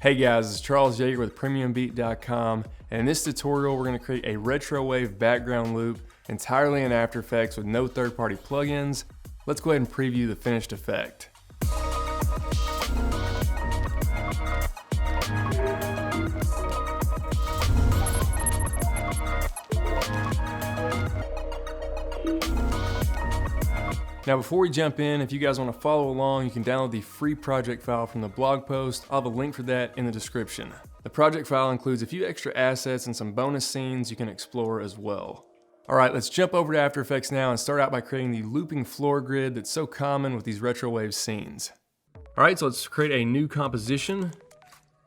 Hey guys, it's Charles Yeager with PremiumBeat.com, and in this tutorial we're going to create a retro wave background loop entirely in After Effects with no third-party plugins. Let's go ahead and preview the finished effect. Now before we jump in, if you guys want to follow along, you can download the free project file from the blog post. I'll have a link for that in the description. The project file includes a few extra assets and some bonus scenes you can explore as well. Alright, let's jump over to After Effects now and start out by creating the looping floor grid that's so common with these retro wave scenes. Alright, so let's create a new composition.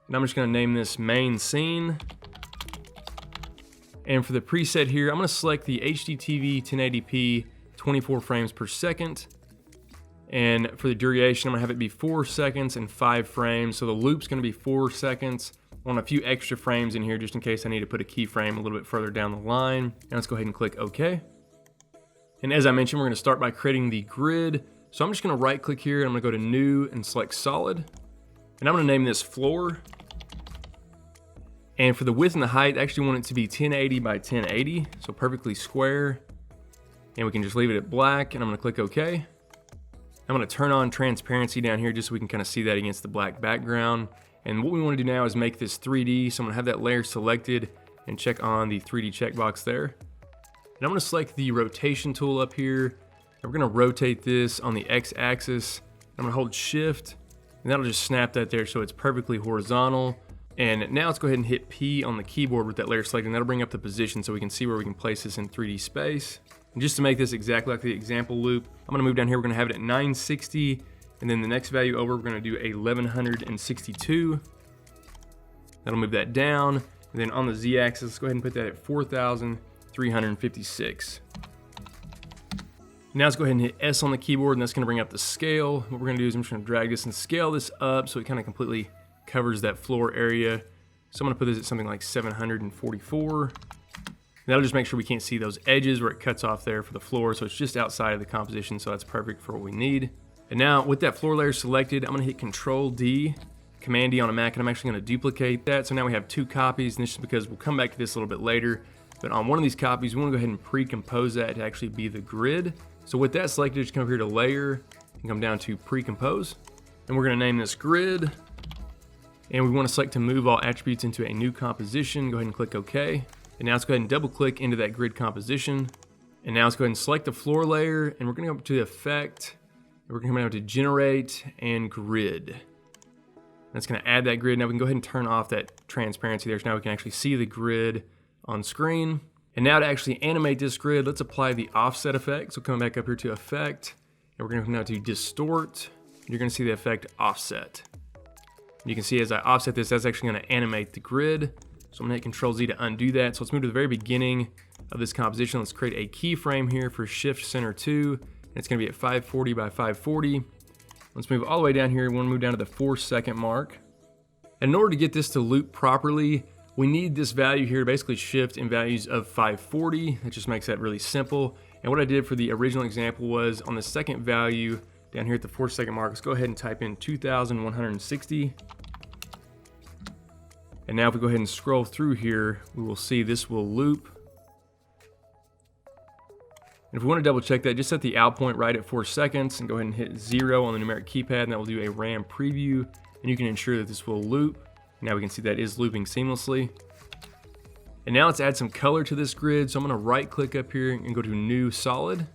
And I'm just going to name this main scene. And for the preset here, I'm going to select the HDTV 1080p 24 frames per second, and for the duration I'm gonna have it be 4 seconds and 5 frames, so the loop's gonna be 4 seconds. I want a few extra frames in here just in case I need to put a keyframe a little bit further down the line. And let's go ahead and click OK. And as I mentioned, we're gonna start by creating the grid, so I'm just gonna right click here and I'm gonna go to New and select Solid, and I'm gonna name this Floor. And for the width and the height, I actually want it to be 1080 by 1080, so perfectly square. And we can just leave it at black, and I'm gonna click OK. I'm gonna turn on transparency down here just so we can kind of see that against the black background. And what we wanna do now is make this 3D, so I'm gonna have that layer selected and check on the 3D checkbox there. And I'm gonna select the rotation tool up here, and we're gonna rotate this on the X-axis. I'm gonna hold Shift, and that'll just snap that there so it's perfectly horizontal. And now let's go ahead and hit P on the keyboard with that layer selected, and that'll bring up the position so we can see where we can place this in 3D space. And just to make this exactly like the example loop, I'm gonna move down here, we're gonna have it at 960, and then the next value over, we're gonna do a 1162. That'll move that down, and then on the Z-axis, let's go ahead and put that at 4,356. Now let's go ahead and hit S on the keyboard, and that's gonna bring up the scale. What we're gonna do is I'm just gonna drag this and scale this up so it kind of completely covers that floor area. So I'm gonna put this at something like 744. That'll just make sure we can't see those edges where it cuts off there for the floor, so it's just outside of the composition, so that's perfect for what we need. And now with that floor layer selected, I'm gonna hit Control D, Command D on a Mac, and I'm actually gonna duplicate that. So now we have 2 copies, and this is because we'll come back to this a little bit later. But on one of these copies, we wanna go ahead and pre-compose that to actually be the grid. So with that selected, just come over here to Layer, and come down to Pre-compose. And we're gonna name this Grid. And we wanna select to move all attributes into a new composition. Go ahead and click OK. And now let's go ahead and double click into that grid composition. And now let's go ahead and select the floor layer, and we're gonna go up to Effect, and we're gonna come down to Generate and Grid. That's gonna add that grid. Now we can go ahead and turn off that transparency there, so now we can actually see the grid on screen. And now to actually animate this grid, let's apply the offset effect. So coming back up here to Effect, and we're gonna come down to Distort, and you're gonna see the effect Offset. And you can see as I offset this, that's actually gonna animate the grid. So I'm gonna hit Control Z to undo that. So let's move to the very beginning of this composition. Let's create a keyframe here for Shift Center 2. And it's gonna be at 540 by 540. Let's move all the way down here. We wanna move down to the 4-second mark. And in order to get this to loop properly, we need this value here to basically shift in values of 540. That just makes that really simple. And what I did for the original example was on the second value down here at the 4-second mark, let's go ahead and type in 2,160. And now if we go ahead and scroll through here, we will see this will loop. And if we want to double check that, just set the out point right at 4 seconds and go ahead and hit 0 on the numeric keypad, and that will do a RAM preview. And you can ensure that this will loop. Now we can see that is looping seamlessly. And now let's add some color to this grid. So I'm gonna right click up here and go to New Solid. And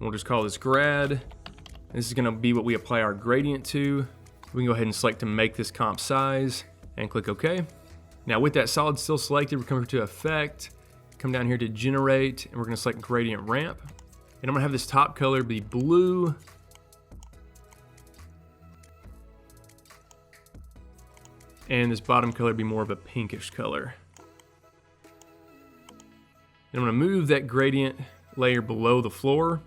we'll just call this Grad. And this is gonna be what we apply our gradient to. We can go ahead and select to make this comp size and click OK. Now with that solid still selected, we're coming to Effect, come down here to Generate, and we're gonna select Gradient Ramp. And I'm gonna have this top color be blue. And this bottom color be more of a pinkish color. And I'm gonna move that gradient layer below the floor.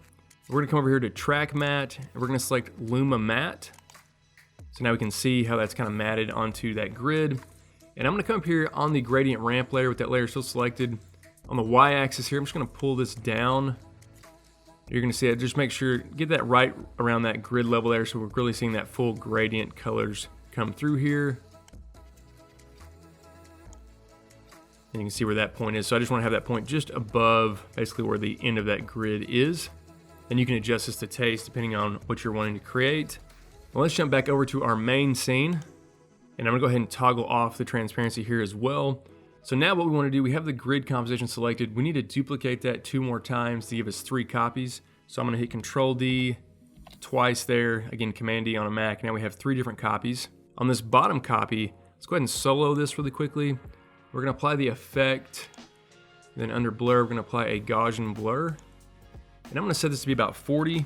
We're gonna come over here to Track Matte, and we're gonna select Luma Matte. So now we can see how that's kind of matted onto that grid. And I'm gonna come up here on the gradient ramp layer with that layer still selected. On the Y-axis here, I'm just gonna pull this down. You're gonna see it, just make sure, get that right around that grid level there so we're really seeing that full gradient colors come through here. And you can see where that point is. So I just want to have that point just above basically where the end of that grid is. And you can adjust this to taste depending on what you're wanting to create. Well, let's jump back over to our main scene. And I'm gonna go ahead and toggle off the transparency here as well. So now what we wanna do, we have the grid composition selected. We need to duplicate that 2 more times to give us 3 copies. So I'm gonna hit Control D twice there. Again, Command D on a Mac. Now we have 3 different copies. On this bottom copy, let's go ahead and solo this really quickly. We're gonna apply the effect. Then under blur, we're gonna apply a Gaussian blur. And I'm gonna set this to be about 40.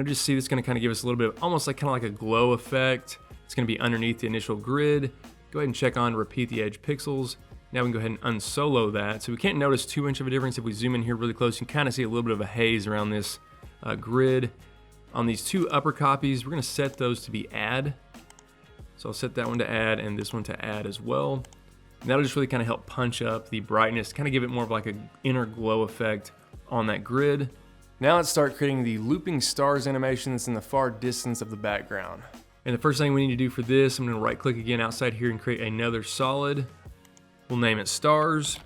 Just see this is gonna kind of give us a little bit of almost like kind of like a glow effect. It's gonna be underneath the initial grid. Go ahead and check on repeat the edge pixels. Now we can go ahead and unsolo that. So we can't notice too much of a difference. If we zoom in here really close, you can kind of see a little bit of a haze around this grid. On these 2 upper copies, we're gonna set those to be add. So I'll set that one to add and this one to add as well. And that'll just really kind of help punch up the brightness, kind of give it more of like an inner glow effect on that grid. Now let's start creating the looping stars animation that's in the far distance of the background. And the first thing we need to do for this, I'm gonna right click again outside here and create another solid. We'll name it stars.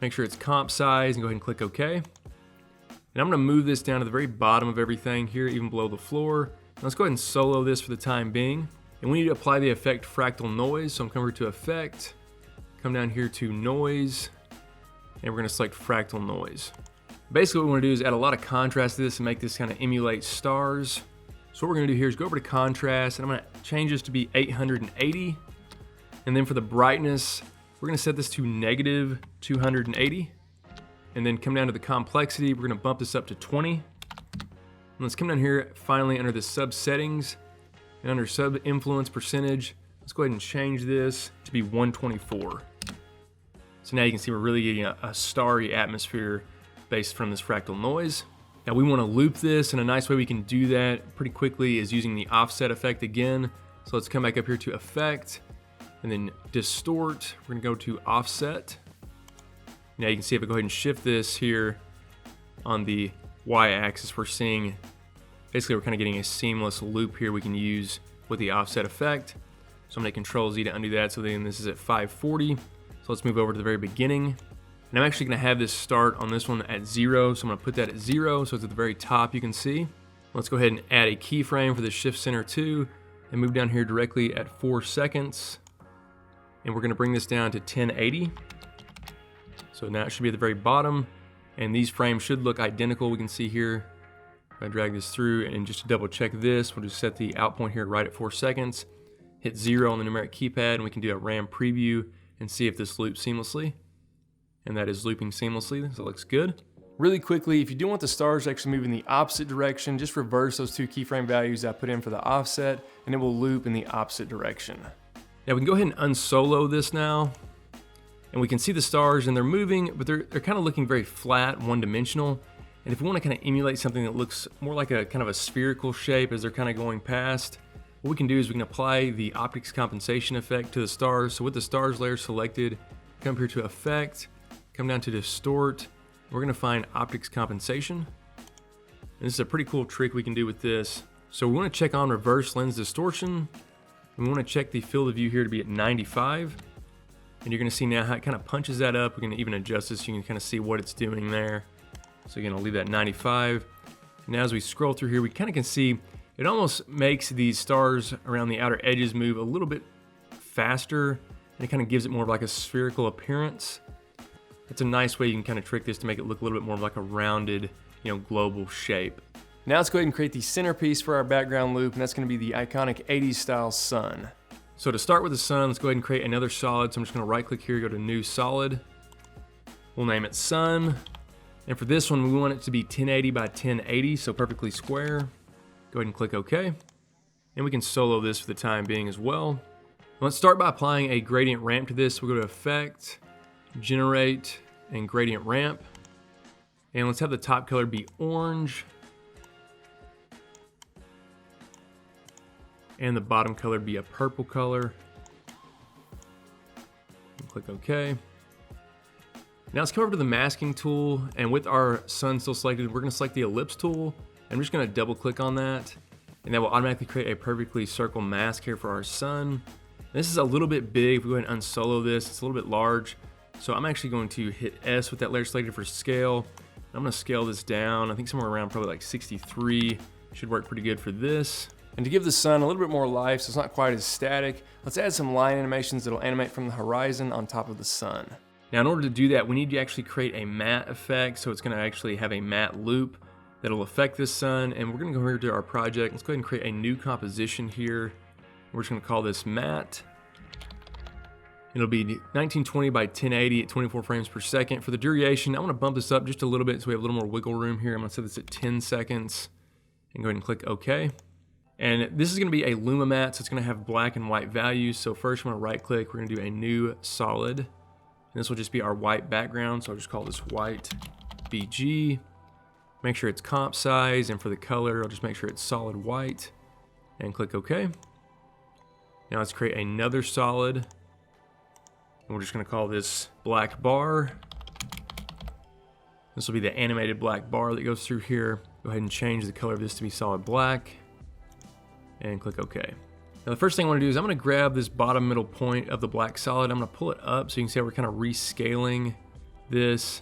Make sure it's comp size and go ahead and click OK. And I'm gonna move this down to the very bottom of everything here, even below the floor. Now let's go ahead and solo this for the time being. And we need to apply the effect Fractal Noise. So I'm coming over to Effect, come down here to Noise, and we're gonna select Fractal Noise. Basically what we wanna do is add a lot of contrast to this and make this kind of emulate stars. So what we're gonna do here is go over to contrast, and I'm gonna change this to be 880. And then for the brightness, we're gonna set this to negative 280. And then come down to the complexity, we're gonna bump this up to 20. And let's come down here finally under the sub settings, and under sub influence percentage, let's go ahead and change this to be 124. So now you can see we're really getting a starry atmosphere based from this fractal noise. Now we want to loop this, and a nice way we can do that pretty quickly is using the offset effect again. So let's come back up here to effect, and then distort. We're gonna go to offset. Now you can see if I go ahead and shift this here on the y-axis, we're seeing, basically we're kind of getting a seamless loop here we can use with the offset effect. So I'm gonna Control Z to undo that, so then this is at 540. So let's move over to the very beginning. And I'm actually gonna have this start on this one at 0, so I'm gonna put that at 0, so it's at the very top you can see. Let's go ahead and add a keyframe for the Shift Center 2 and move down here directly at 4 seconds. And we're gonna bring this down to 1080. So now it should be at the very bottom, and these frames should look identical. We can see here, if I drag this through, and just to double check this, we'll just set the out point here right at 4 seconds, hit 0 on the numeric keypad, and we can do a RAM preview and see if this loops seamlessly. And that is looping seamlessly, so it looks good. Really quickly, if you do want the stars to actually move in the opposite direction, just reverse those 2 keyframe values I put in for the offset, and it will loop in the opposite direction. Now we can go ahead and unsolo this now, and we can see the stars, and they're moving, but they're kind of looking very flat, one-dimensional. And if we want to kind of emulate something that looks more like a kind of a spherical shape as they're kind of going past, what we can do is we can apply the optics compensation effect to the stars. So with the stars layer selected, come here to effect, come down to distort. We're gonna find optics compensation. And this is a pretty cool trick we can do with this. So we wanna check on reverse lens distortion. We wanna check the field of view here to be at 95. And you're gonna see now how it kind of punches that up. We're gonna even adjust this so you can kind of see what it's doing there. So again, I'll leave that 95. And now as we scroll through here, we kind of can see it almost makes these stars around the outer edges move a little bit faster, and it kind of gives it more of like a spherical appearance. It's a nice way you can kind of trick this to make it look a little bit more of like a rounded, global shape. Now let's go ahead and create the centerpiece for our background loop, and that's gonna be the iconic 80s style sun. So to start with the sun, let's go ahead and create another solid. So I'm just gonna right click here, go to new solid. We'll name it sun. And for this one, we want it to be 1080 by 1080, so perfectly square. Go ahead and click OK. And we can solo this for the time being as well. Let's start by applying a gradient ramp to this. We'll go to Effect, Generate, and Gradient Ramp. And let's have the top color be orange. And the bottom color be a purple color. And click OK. Now let's come over to the masking tool, and with our sun still selected, we're gonna select the ellipse tool. I'm just gonna double click on that, and that will automatically create a perfectly circle mask here for our sun. This is a little bit big. If we go ahead and unsolo this, it's a little bit large. So I'm actually going to hit S with that layer selected for scale. I'm gonna scale this down. I think somewhere around probably like 63 should work pretty good for this. And to give the sun a little bit more life so it's not quite as static, let's add some line animations that'll animate from the horizon on top of the sun. Now in order to do that, we need to actually create a matte effect, so it's gonna actually have a matte loop that'll affect this sun, and we're gonna go here to our project. Let's go ahead and create a new composition here. We're just gonna call this matte. It'll be 1920 by 1080 at 24 frames per second. For the duration, I wanna bump this up just a little bit so we have a little more wiggle room here. I'm gonna set this at 10 seconds and go ahead and click OK. And this is gonna be a Luma matte, so it's gonna have black and white values. So first I'm gonna right click, we're gonna do a new solid. And this will just be our white background, so I'll just call this white BG. Make sure it's comp size, and for the color, I'll just make sure it's solid white and click OK. Now let's create another solid. And we're just gonna call this black bar. This will be the animated black bar that goes through here. Go ahead and change the color of this to be solid black and click OK. Now the first thing I want to do is I'm going to grab this bottom middle point of the black solid. I'm going to pull it up so you can see how we're kind of rescaling this.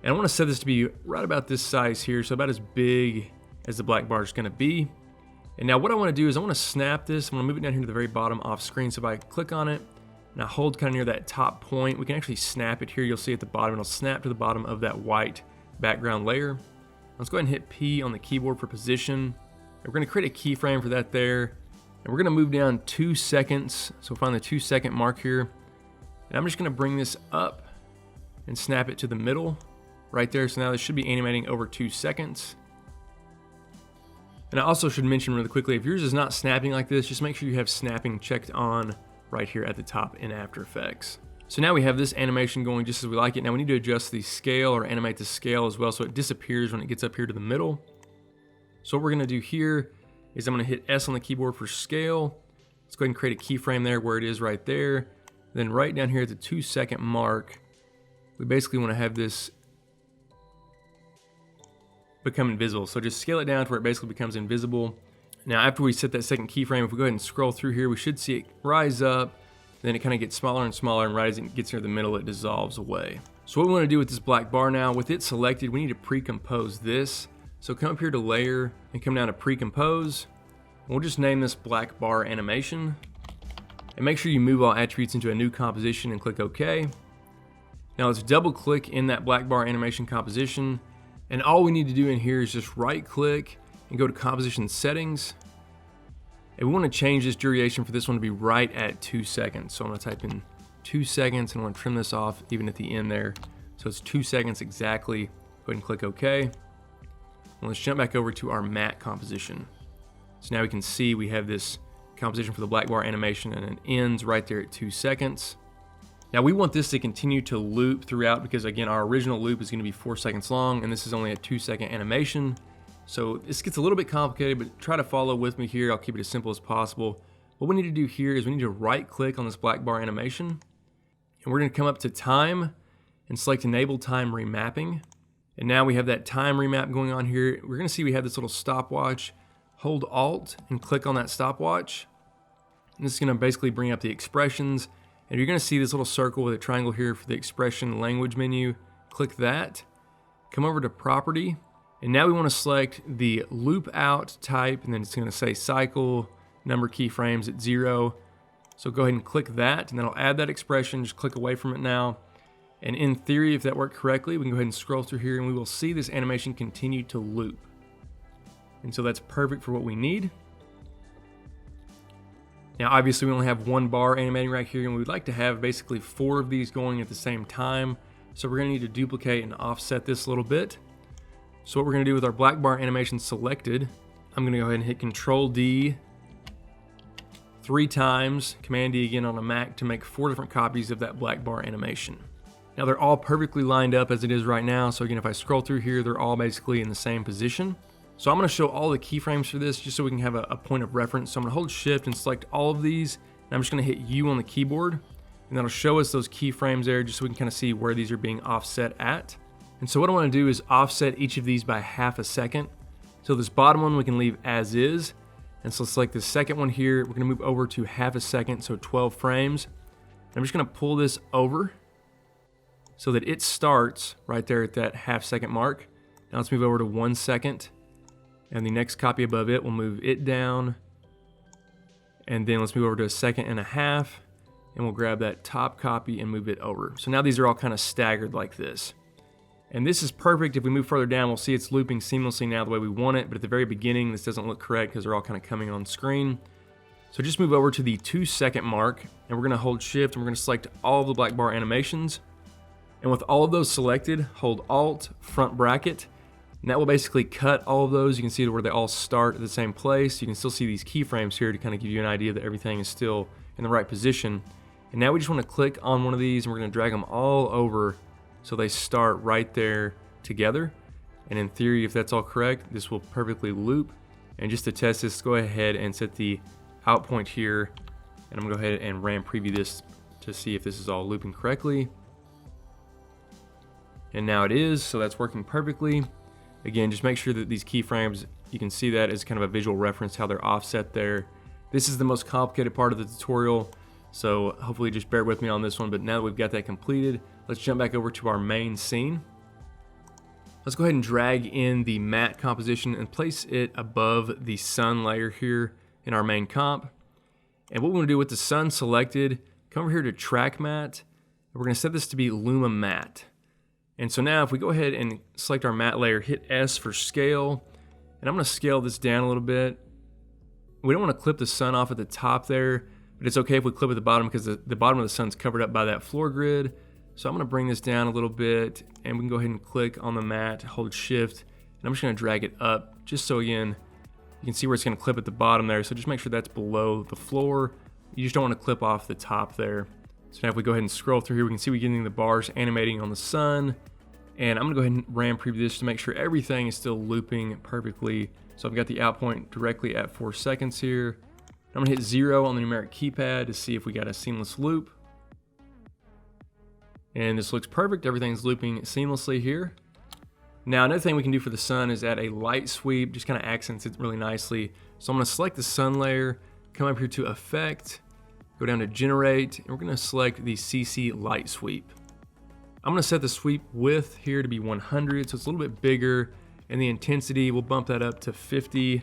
And I want to set this to be right about this size here, so about as big as the black bar is going to be. And now what I want to do is I want to snap this. I'm going to move it down here to the very bottom off screen. So if I click on it and I hold kind of near that top point, we can actually snap it here. You'll see at the bottom, it'll snap to the bottom of that white background layer. Let's go ahead and hit P on the keyboard for position. We're going to create a keyframe for that there. And we're going to move down 2 seconds. So find the 2 second mark here. And I'm just going to bring this up and snap it to the middle right there. So now this should be animating over 2 seconds. And I also should mention really quickly, if yours is not snapping like this, just make sure you have snapping checked on right here at the top in After Effects. So now we have this animation going just as we like it. Now we need to adjust the scale or animate the scale as well so it disappears when it gets up here to the middle. So what we're gonna do here is I'm gonna hit S on the keyboard for scale. Let's go ahead and create a keyframe there where it is right there. Then right down here at the 2 second mark, we basically wanna have this become invisible. So just scale it down to where it basically becomes invisible. Now after we set that second keyframe, if we go ahead and scroll through here, we should see it rise up, then it kind of gets smaller and smaller, and right as it gets near the middle, it dissolves away. So what we wanna do with this black bar now, with it selected, we need to pre-compose this. So come up here to layer and come down to pre-compose. We'll just name this black bar animation. And make sure you move all attributes into a new composition and click OK. Now let's double click in that black bar animation composition. And all we need to do in here is just right click and go to composition settings. And we want to change this duration for this one to be right at 2 seconds. So I'm going to type in 2 seconds and I want to trim this off even at the end there. So it's 2 seconds exactly. Go ahead and click OK. And let's jump back over to our matte composition. So now we can see we have this composition for the black bar animation and it ends right there at 2 seconds. Now we want this to continue to loop throughout because again, our original loop is going to be 4 seconds long and this is only a 2 second animation. So this gets a little bit complicated, but try to follow with me here. I'll keep it as simple as possible. What we need to do here is we need to right click on this black bar animation and we're going to come up to time and select enable time remapping. And now we have that time remap going on here. We're gonna see we have this little stopwatch. Hold Alt and click on that stopwatch. And this is gonna basically bring up the expressions. And you're gonna see this little circle with a triangle here for the expression language menu. Click that, come over to property. And now we wanna select the loop out type, and then it's gonna say cycle, number keyframes at 0. So go ahead and click that, and then I'll add that expression, just click away from it now. And in theory, if that worked correctly, we can go ahead and scroll through here and we will see this animation continue to loop. And so that's perfect for what we need. Now, obviously we only have one bar animating right here and we'd like to have basically 4 of these going at the same time. So we're gonna need to duplicate and offset this a little bit. So what we're gonna do with our black bar animation selected, I'm gonna go ahead and hit Control D 3 times, Command D again on a Mac to make 4 different copies of that black bar animation. Now they're all perfectly lined up as it is right now. So again, if I scroll through here, they're all basically in the same position. So I'm gonna show all the keyframes for this just so we can have a point of reference. So I'm gonna hold Shift and select all of these. And I'm just gonna hit U on the keyboard. And that'll show us those keyframes there just so we can kind of see where these are being offset at. And so what I wanna do is offset each of these by 1/2 second. So this bottom one we can leave as is. And so let's select the second one here. We're gonna move over to half a second, so 12 frames. I'm just gonna pull this over so that it starts right there at that half-second mark. Now let's move over to 1 second. And the next copy above it, we'll move it down. And then let's move over to 1.5 seconds. And we'll grab that top copy and move it over. So now these are all kind of staggered like this. And this is perfect. If we move further down, we'll see it's looping seamlessly now the way we want it. But at the very beginning, this doesn't look correct because they're all kind of coming on screen. So just move over to the 2 second mark, and we're gonna hold shift, and we're gonna select all of the black bar animations. And with all of those selected, hold Alt, front bracket, and that will basically cut all of those. You can see where they all start at the same place. You can still see these keyframes here to kind of give you an idea that everything is still in the right position. And now we just wanna click on one of these, and we're gonna drag them all over so they start right there together. And in theory, if that's all correct, this will perfectly loop. And just to test this, go ahead and set the out point here, and I'm gonna go ahead and RAM preview this to see if this is all looping correctly. And now it is, so that's working perfectly. Again, just make sure that these keyframes, you can see that as kind of a visual reference how they're offset there. This is the most complicated part of the tutorial, so hopefully just bear with me on this one. But now that we've got that completed, let's jump back over to our main scene. Let's go ahead and drag in the matte composition and place it above the sun layer here in our main comp. And what we want to do with the sun selected, come over here to track matte, and we're going to set this to be Luma matte. And so now if we go ahead and select our matte layer, hit S for scale, and I'm going to scale this down a little bit. We don't want to clip the sun off at the top there, but it's okay if we clip at the bottom because the bottom of the sun's covered up by that floor grid. So I'm going to bring this down a little bit, and we can go ahead and click on the matte, hold shift, and I'm just going to drag it up just so again you can see where it's going to clip at the bottom there. So just make sure that's below the floor. You just don't want to clip off the top there. So now if we go ahead and scroll through here, we can see we're getting the bars animating on the sun. And I'm going to go ahead and RAM preview this to make sure everything is still looping perfectly. So I've got the out point directly at 4 seconds here. I'm going to hit 0 on the numeric keypad to see if we got a seamless loop. And this looks perfect. Everything's looping seamlessly here. Now another thing we can do for the sun is add a light sweep, just kind of accents it really nicely. So I'm going to select the sun layer, come up here to Effect, go down to Generate, and we're going to select the CC light sweep. I'm going to set the sweep width here to be 100, so it's a little bit bigger, and the intensity, we'll bump that up to 50.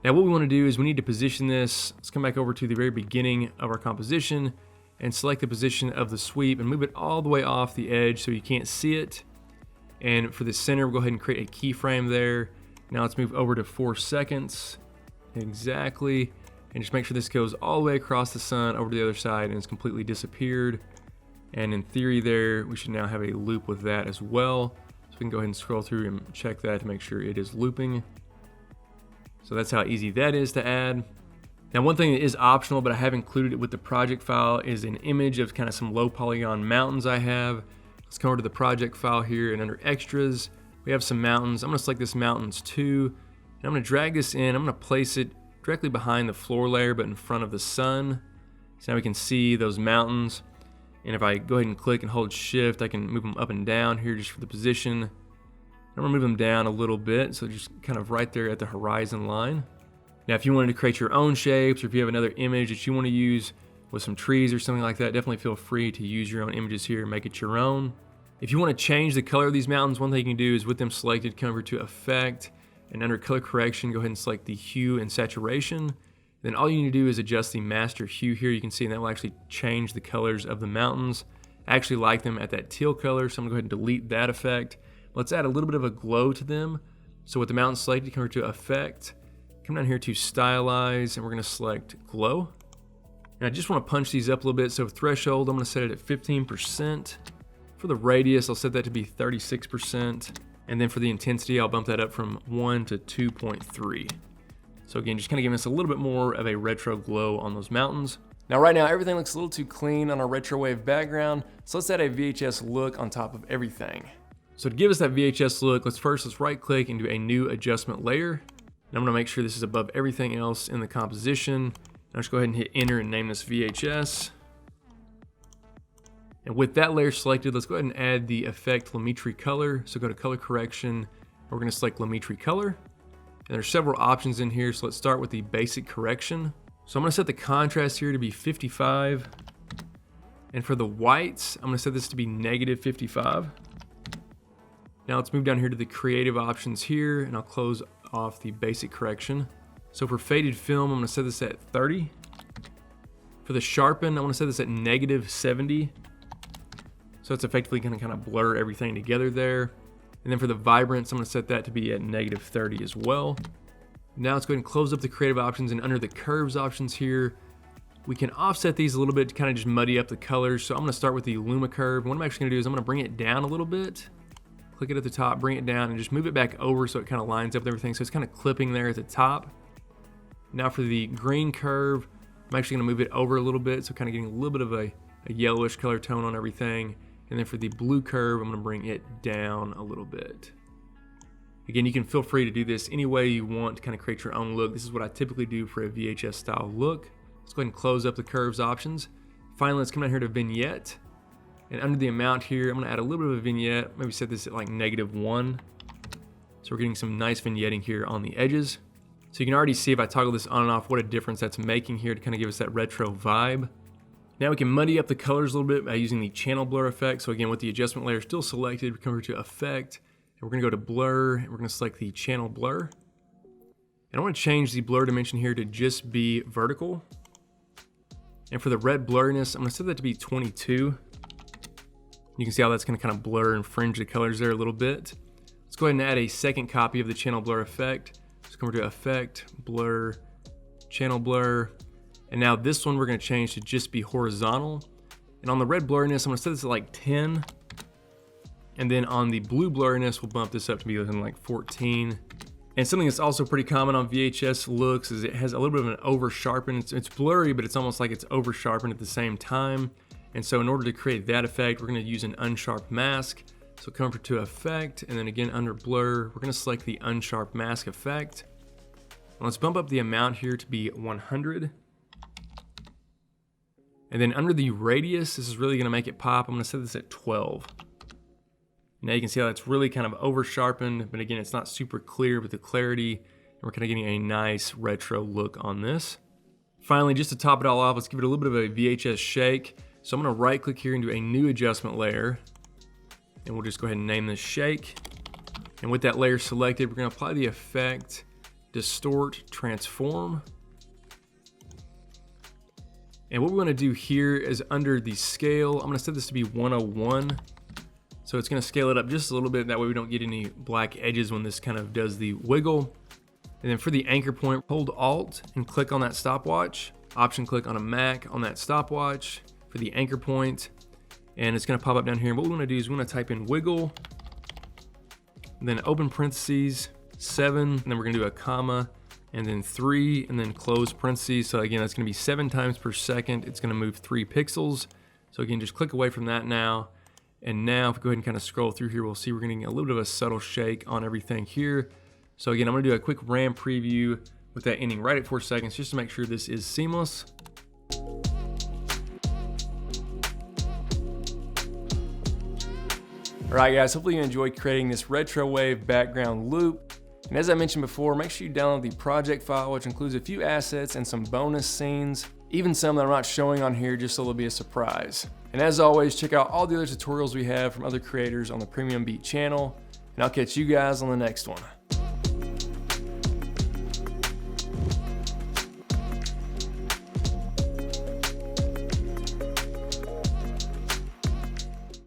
Now what we want to do is we need to position this. Let's come back over to the very beginning of our composition and select the position of the sweep and move it all the way off the edge so you can't see it. And for the center, we'll go ahead and create a keyframe there. Now let's move over to 4 seconds. Exactly. And just make sure this goes all the way across the sun over to the other side and it's completely disappeared. And in theory there, we should now have a loop with that as well. So we can go ahead and scroll through and check that to make sure it is looping. So that's how easy that is to add. Now one thing that is optional, but I have included it with the project file, is an image of kind of some low polygon mountains I have. Let's come over to the project file here, and under extras, we have some mountains. I'm gonna select this mountains 2, and I'm gonna drag this in. I'm gonna place it directly behind the floor layer, but in front of the sun. So now we can see those mountains. And if I go ahead and click and hold shift, I can move them up and down here just for the position. I'm gonna move them down a little bit, so just kind of right there at the horizon line. Now, if you wanted to create your own shapes, or if you have another image that you wanna use with some trees or something like that, definitely feel free to use your own images here and make it your own. If you want to change the color of these mountains, one thing you can do is with them selected, come over to Effect, and under Color Correction, go ahead and select the Hue and Saturation. Then all you need to do is adjust the Master Hue here. You can see that will actually change the colors of the mountains. I actually like them at that teal color, so I'm going to go ahead and delete that effect. Let's add a little bit of a glow to them. So with the mountains selected, come over to Effect, come down here to Stylize, and we're going to select Glow. And I just want to punch these up a little bit. So threshold, I'm going to set it at 15%. For the radius, I'll set that to be 36%. And then for the intensity, I'll bump that up from 1 to 2.3. So again, just kind of giving us a little bit more of a retro glow on those mountains. Now right now, everything looks a little too clean on our retro wave background. So let's add a VHS look on top of everything. So to give us that VHS look, let's right click and do a new adjustment layer. And I'm going to make sure this is above everything else in the composition. I'll just go ahead and hit enter and name this VHS. And with that layer selected, let's go ahead and add the effect Lumetri Color. So go to Color Correction. We're going to select Lumetri Color. And there's several options in here, so let's start with the basic correction. So I'm gonna set the contrast here to be 55. And for the whites, I'm gonna set this to be -55. Now let's move down here to the creative options here, and I'll close off the basic correction. So for faded film, I'm gonna set this at 30. For the sharpen, I wanna set this at -70. So it's effectively gonna kind of blur everything together there. And then for the vibrance, I'm gonna set that to be at -30 as well. Now let's go ahead and close up the creative options, and under the curves options here, we can offset these a little bit to kind of just muddy up the colors. So I'm gonna start with the Luma Curve. What I'm actually gonna do is I'm gonna bring it down a little bit. Click it at the top, bring it down, and just move it back over so it kind of lines up with everything. So it's kind of clipping there at the top. Now for the green curve, I'm actually gonna move it over a little bit, so kind of getting a little bit of a yellowish color tone on everything. And then for the blue curve, I'm gonna bring it down a little bit. Again, you can feel free to do this any way you want to kind of create your own look. This is what I typically do for a VHS style look. Let's go ahead and close up the curves options. Finally, let's come down here to vignette. And under the amount here, I'm gonna add a little bit of a vignette, maybe set this at like -1. So we're getting some nice vignetting here on the edges. So you can already see if I toggle this on and off, what a difference that's making here to kind of give us that retro vibe. Now we can muddy up the colors a little bit by using the channel blur effect. So again, with the adjustment layer still selected, we come over to effect, and we're gonna go to blur, and we're gonna select the channel blur. And I wanna change the blur dimension here to just be vertical. And for the red blurriness, I'm gonna set that to be 22. You can see how that's gonna kind of blur and fringe the colors there a little bit. Let's go ahead and add a second copy of the channel blur effect. Let's come over to effect, blur, channel blur. And now this one we're gonna change to just be horizontal. And on the red blurriness, I'm gonna set this at like 10. And then on the blue blurriness, we'll bump this up to be within like 14. And something that's also pretty common on VHS looks is it has a little bit of an over sharpen. It's blurry, but it's almost like it's over sharpened at the same time. And so in order to create that effect, we're gonna use an unsharp mask. So come over to effect, and then again under blur, we're gonna select the unsharp mask effect. And let's bump up the amount here to be 100. And then under the radius, this is really gonna make it pop. I'm gonna set this at 12. Now you can see how it's really kind of over sharpened, but again, it's not super clear with the clarity. And we're kind of getting a nice retro look on this. Finally, just to top it all off, let's give it a little bit of a VHS shake. So I'm gonna right click here and do a new adjustment layer. And we'll just go ahead and name this shake. And with that layer selected, we're gonna apply the effect, Distort Transform. And what we're gonna do here is under the scale, I'm gonna set this to be 101. So it's gonna scale it up just a little bit, that way we don't get any black edges when this kind of does the wiggle. And then for the anchor point, hold Alt and click on that stopwatch. Option click on a Mac on that stopwatch for the anchor point. And it's gonna pop up down here. And what we wanna do is we wanna type in wiggle, and then open parentheses, 7, and then we're gonna do a comma, and then 3, and then close parentheses. So again, that's gonna be 7 times per second. It's gonna move 3 pixels. So again, just click away from that now. And now if we go ahead and kind of scroll through here, we'll see we're getting a little bit of a subtle shake on everything here. So again, I'm gonna do a quick RAM preview with that ending right at 4 seconds, just to make sure this is seamless. All right guys, hopefully you enjoyed creating this retro wave background loop. And as I mentioned before, make sure you download the project file, which includes a few assets and some bonus scenes, even some that I'm not showing on here just so it'll be a surprise. And as always, check out all the other tutorials we have from other creators on the PremiumBeat channel, and I'll catch you guys on the next one.